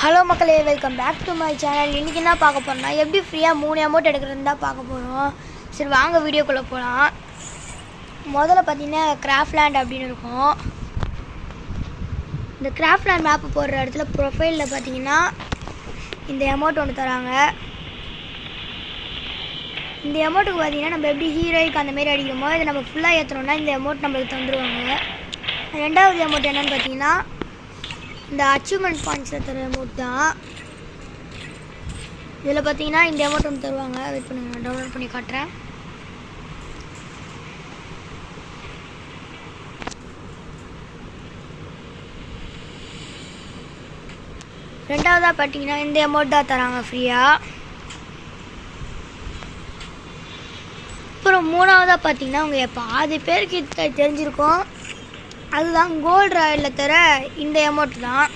Hello மக்களே, welcome back to my channel. இன்றைக்கி என்ன பார்க்க போகிறோம்னா எப்படி ஃப்ரீயாக 3 அமௌண்ட் எடுக்கிறதுன்னு தான் பார்க்க போகிறோம். சரி வாங்க வீடியோக்குள்ளே போகலாம். முதல்ல பார்த்தீங்கன்னா கிராஃப்ட்லேண்ட் அப்படின்னு இருக்கும். இந்த கிராஃப்ட்லேண்ட் மேப்பு போடுற இடத்துல ப்ரொஃபைலில் பார்த்தீங்கன்னா இந்த அமௌண்ட் ஒன்று தராங்க. இந்த அமௌண்ட்டுக்கு பார்த்தீங்கன்னா நம்ம எப்படி ஹீரோய்க்கு அந்தமாரி அடிக்கிறோமோ இதை நம்ம ஃபுல்லாக ஏற்றணும்னா இந்த அமௌண்ட் நம்மளுக்கு தந்துடுவாங்க. ரெண்டாவது அமௌண்ட் என்னென்னு பார்த்தீங்கன்னா இந்த அச்சீவ்மெண்ட் பாயிண்ட்ஸில் தர அமௌண்ட் தான். இதில் பார்த்தீங்கன்னா இந்த அமௌண்ட் ஒன்று தருவாங்க. வெயிட் பண்ணுங்க, டவுன்லோட் பண்ணி காட்டுறேன். ரெண்டாவதாக பார்த்தீங்கன்னா இந்த அமௌண்ட் தான் தராங்க ஃப்ரீயாக. அப்புறம் மூணாவதாக பார்த்தீங்கன்னா உங்கள் பாதி பேருக்கு தெரிஞ்சிருக்கும், அதுதான் கோல்டு ராயலில் தர இந்த அமௌண்ட் தான்.